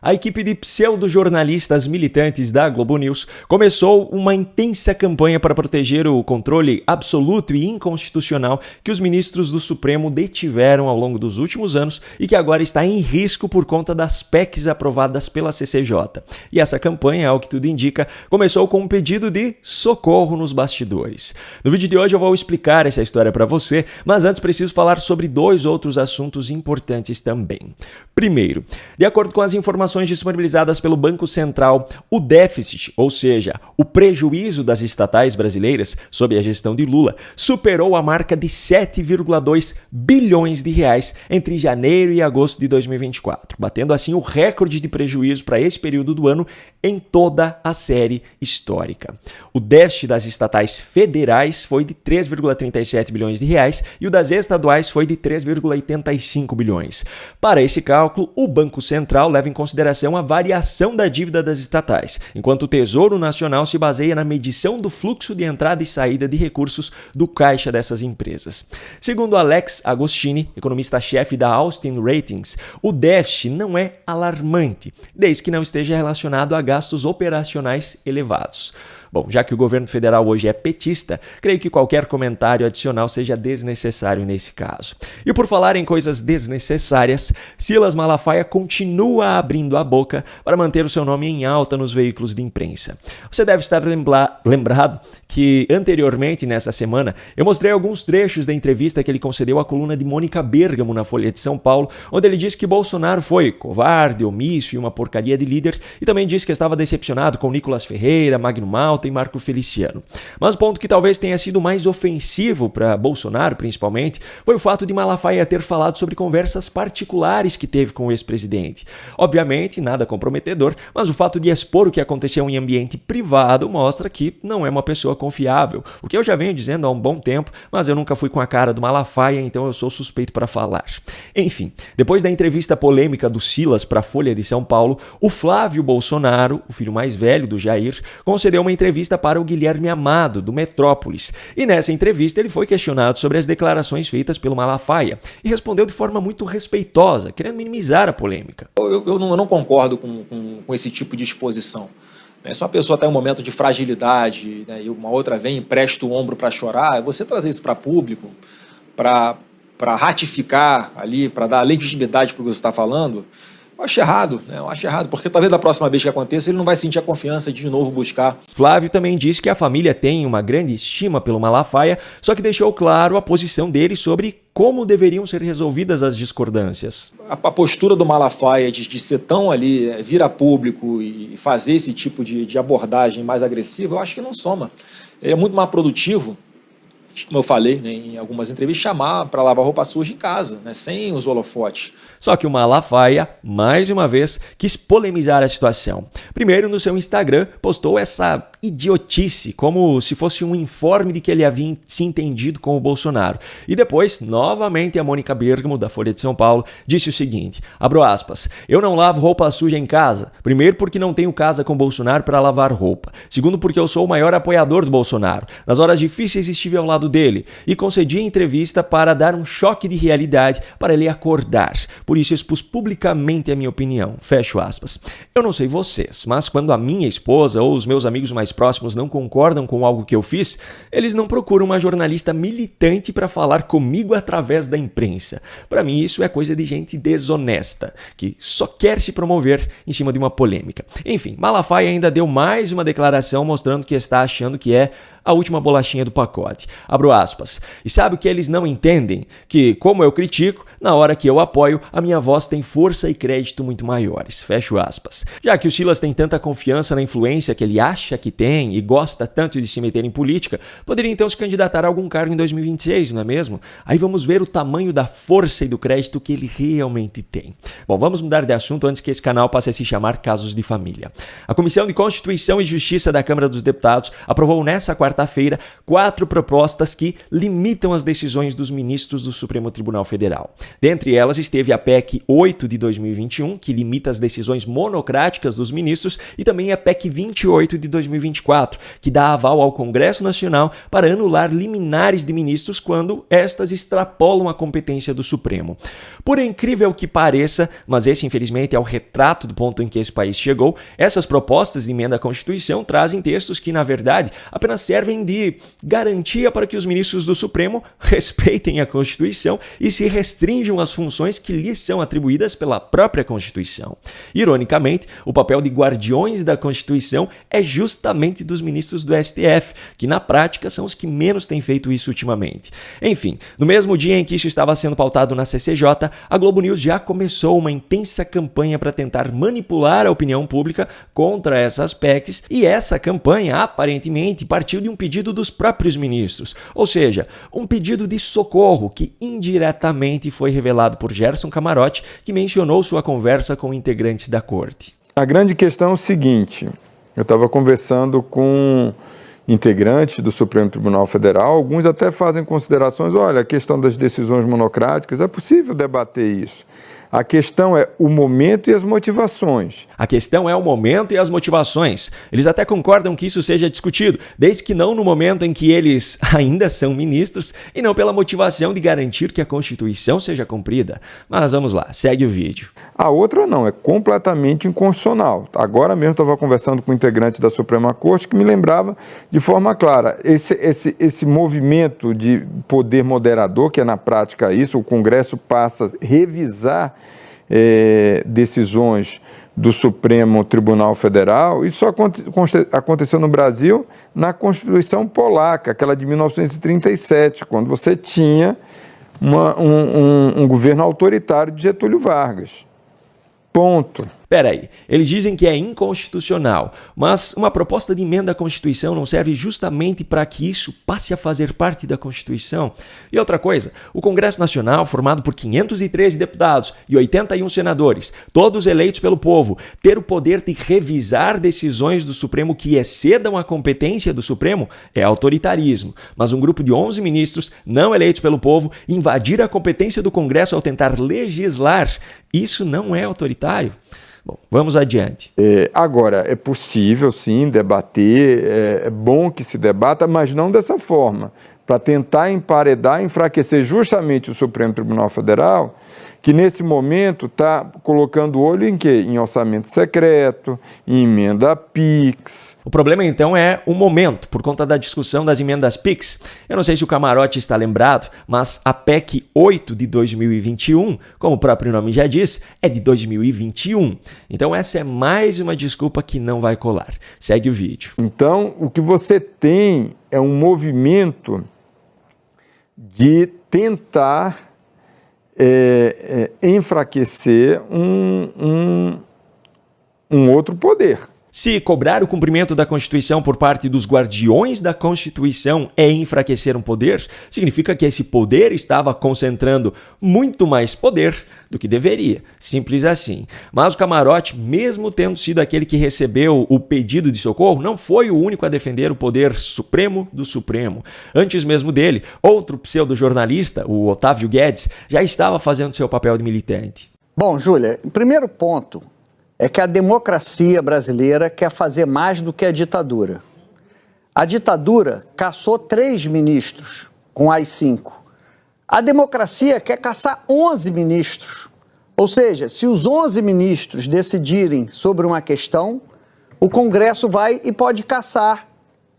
A equipe de pseudo-jornalistas militantes da Globo News começou uma intensa campanha para proteger o controle absoluto e inconstitucional que os ministros do Supremo detiveram ao longo dos últimos anos e que agora está em risco por conta das PECs aprovadas pela CCJ. E essa campanha, ao que tudo indica, começou com um pedido de socorro nos bastidores. No vídeo de hoje eu vou explicar essa história para você, mas antes preciso falar sobre dois outros assuntos importantes também. Primeiro, de acordo com as informações disponibilizadas pelo Banco Central, o déficit, ou seja, o prejuízo das estatais brasileiras sob a gestão de Lula, superou a marca de 7,2 bilhões de reais entre janeiro e agosto de 2024, batendo assim o recorde de prejuízo para esse período do ano em toda a série histórica. O déficit das estatais federais foi de 3,37 bilhões de reais e o das estaduais foi de 3,85 bilhões. Para esse cálculo, o Banco Central leva em consideração a variação da dívida das estatais, enquanto o Tesouro Nacional se baseia na medição do fluxo de entrada e saída de recursos do caixa dessas empresas. Segundo Alex Agostini, economista-chefe da Austin Ratings, o déficit não é alarmante, desde que não esteja relacionado a gastos operacionais elevados. Bom, já que o governo federal hoje é petista, creio que qualquer comentário adicional seja desnecessário nesse caso. E por falar em coisas desnecessárias, Silas Malafaia continua abrindo a boca para manter o seu nome em alta nos veículos de imprensa. Você deve estar lembrado que anteriormente nessa semana eu mostrei alguns trechos da entrevista que ele concedeu à coluna de Mônica Bergamo na Folha de São Paulo, onde ele disse que Bolsonaro foi covarde, omisso e uma porcaria de líder, e também disse que estava decepcionado com Nicolas Ferreira, Magno Malta e Marco Feliciano. Mas o ponto que talvez tenha sido mais ofensivo para Bolsonaro, principalmente, foi o fato de Malafaia ter falado sobre conversas particulares que teve com o ex-presidente. Obviamente, nada comprometedor, mas o fato de expor o que aconteceu em ambiente privado mostra que não é uma pessoa confiável, o que eu já venho dizendo há um bom tempo, mas eu nunca fui com a cara do Malafaia, então eu sou suspeito para falar. Enfim, depois da entrevista polêmica do Silas para a Folha de São Paulo, o Flávio Bolsonaro, o filho mais velho do Jair, concedeu uma entrevista para o Guilherme Amado, do Metrópolis. E nessa entrevista ele foi questionado sobre as declarações feitas pelo Malafaia e respondeu de forma muito respeitosa, querendo minimizar a polêmica. Eu não concordo com esse tipo de exposição. Se uma pessoa está em um momento de fragilidade, né, e uma outra vem e presta o ombro para chorar, você trazer isso para público, para ratificar ali, para dar legitimidade para o que você está falando, eu acho errado, né? Eu acho errado, porque talvez da próxima vez que aconteça ele não vai sentir a confiança de novo buscar. Flávio também disse que a família tem uma grande estima pelo Malafaia, só que deixou claro a posição dele sobre como deveriam ser resolvidas as discordâncias. A postura do Malafaia de ser tão ali, vir a público e fazer esse tipo de abordagem mais agressiva, eu acho que não soma. É muito mais produtivo, como eu falei, né, em algumas entrevistas, chamar para lavar roupa suja em casa, né, sem os holofotes. Só que o Malafaia, mais uma vez, quis polemizar a situação. Primeiro, no seu Instagram, postou essa idiotice, como se fosse um informe de que ele havia se entendido com o Bolsonaro. E depois, novamente, a Mônica Bergamo, da Folha de São Paulo, disse o seguinte, abro aspas, eu não lavo roupa suja em casa. Primeiro, porque não tenho casa com Bolsonaro para lavar roupa. Segundo, porque eu sou o maior apoiador do Bolsonaro. Nas horas difíceis estive ao lado dele e concedi a entrevista para dar um choque de realidade para ele acordar. Por isso expus publicamente a minha opinião. Fecho aspas. Eu não sei vocês, mas quando a minha esposa ou os meus amigos mais próximos não concordam com algo que eu fiz, eles não procuram uma jornalista militante para falar comigo através da imprensa. Para mim isso é coisa de gente desonesta, que só quer se promover em cima de uma polêmica. Enfim, Malafaia ainda deu mais uma declaração mostrando que está achando que é a última bolachinha do pacote. Abro aspas. E sabe o que eles não entendem? Que, como eu critico, na hora que eu apoio, a minha voz tem força e crédito muito maiores. Fecho aspas. Já que o Silas tem tanta confiança na influência que ele acha que tem e gosta tanto de se meter em política, poderia então se candidatar a algum cargo em 2026, não é mesmo? Aí vamos ver o tamanho da força e do crédito que ele realmente tem. Bom, vamos mudar de assunto antes que esse canal passe a se chamar Casos de Família. A Comissão de Constituição e Justiça da Câmara dos Deputados aprovou nesta quarta quarta-feira 4 propostas que limitam as decisões dos ministros do Supremo Tribunal Federal. Dentre elas esteve a PEC 8 de 2021, que limita as decisões monocráticas dos ministros, e também a PEC 28 de 2024, que dá aval ao Congresso Nacional para anular liminares de ministros quando estas extrapolam a competência do Supremo. Por incrível que pareça, mas esse infelizmente é o retrato do ponto em que esse país chegou, essas propostas de emenda à Constituição trazem textos que, na verdade, apenas servem de garantia para que os ministros do Supremo respeitem a Constituição e se restringam às funções que lhes são atribuídas pela própria Constituição. Ironicamente, o papel de guardiões da Constituição é justamente dos ministros do STF, que na prática são os que menos têm feito isso ultimamente. Enfim, no mesmo dia em que isso estava sendo pautado na CCJ, a Globo News já começou uma intensa campanha para tentar manipular a opinião pública contra essas PECs, e essa campanha aparentemente partiu de um pedido dos próprios ministros, ou seja, um pedido de socorro que indiretamente foi revelado por Gerson Camarote, que mencionou sua conversa com integrantes da corte. A grande questão é o seguinte: eu estava conversando com integrantes do Supremo Tribunal Federal, alguns até fazem considerações, olha, a questão das decisões monocráticas, é possível debater isso. A questão é o momento e as motivações. A questão é o momento e as motivações. Eles até concordam que isso seja discutido, desde que não no momento em que eles ainda são ministros e não pela motivação de garantir que a Constituição seja cumprida. Mas vamos lá, segue o vídeo. A outra não, é completamente inconstitucional. Agora mesmo estava conversando com um integrante da Suprema Corte que me lembrava de forma clara, esse movimento de poder moderador, que é na prática isso, o Congresso passa a revisar decisões do Supremo Tribunal Federal. Isso aconteceu no Brasil na Constituição Polaca, aquela de 1937, quando você tinha um governo autoritário de Getúlio Vargas. Ponto. Peraí, eles dizem que é inconstitucional, mas uma proposta de emenda à Constituição não serve justamente para que isso passe a fazer parte da Constituição? E outra coisa, o Congresso Nacional, formado por 513 deputados e 81 senadores, todos eleitos pelo povo, ter o poder de revisar decisões do Supremo que excedam a competência do Supremo é autoritarismo. Mas um grupo de 11 ministros não eleitos pelo povo invadir a competência do Congresso ao tentar legislar, isso não é autoritário? Bom, vamos adiante. Agora, é possível sim debater, é bom que se debata, mas não dessa forma, para tentar emparedar, enfraquecer justamente o Supremo Tribunal Federal, que nesse momento está colocando o olho em quê? Em orçamento secreto, em emenda PIX. O problema então é o momento, por conta da discussão das emendas PIX. Eu não sei se o Camarote está lembrado, mas a PEC 8 de 2021, como o próprio nome já diz, é de 2021. Então essa é mais uma desculpa que não vai colar. Segue o vídeo. Então, o que você tem é um movimento de tentar enfraquecer um outro poder. Se cobrar o cumprimento da Constituição por parte dos guardiões da Constituição é enfraquecer um poder, significa que esse poder estava concentrando muito mais poder do que deveria. Simples assim. Mas o Camarote, mesmo tendo sido aquele que recebeu o pedido de socorro, não foi o único a defender o poder supremo do Supremo. Antes mesmo dele, outro pseudo-jornalista, o Otávio Guedes, já estava fazendo seu papel de militante. Bom, Júlia, o primeiro ponto é que a democracia brasileira quer fazer mais do que a ditadura. A ditadura caçou 3 ministros com AI-5. A democracia quer caçar 11 ministros. Ou seja, se os 11 ministros decidirem sobre uma questão, o Congresso vai e pode caçar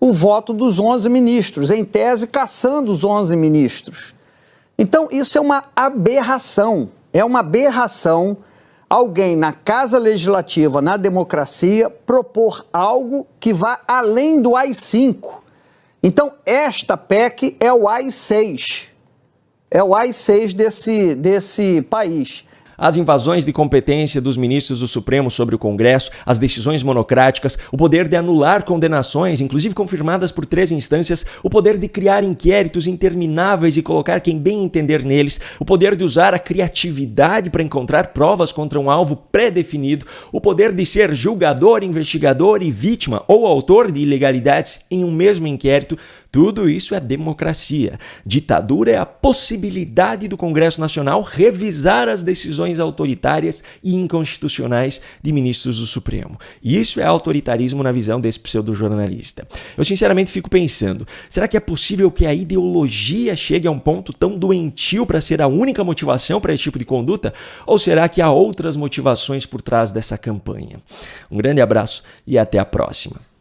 o voto dos 11 ministros, em tese caçando os 11 ministros. Então isso é uma aberração, alguém na Casa Legislativa, na democracia, propor algo que vá além do AI-5. Então, esta PEC é o AI-6. É o AI-6 desse país. As invasões de competência dos ministros do Supremo sobre o Congresso, as decisões monocráticas, o poder de anular condenações, inclusive confirmadas por 3 instâncias, o poder de criar inquéritos intermináveis e colocar quem bem entender neles, o poder de usar a criatividade para encontrar provas contra um alvo pré-definido, o poder de ser julgador, investigador e vítima ou autor de ilegalidades em um mesmo inquérito. Tudo isso é democracia. Ditadura é a possibilidade do Congresso Nacional revisar as decisões autoritárias e inconstitucionais de ministros do Supremo. Isso é autoritarismo na visão desse pseudo-jornalista. Eu sinceramente fico pensando, será que é possível que a ideologia chegue a um ponto tão doentio para ser a única motivação para esse tipo de conduta? Ou será que há outras motivações por trás dessa campanha? Um grande abraço e até a próxima.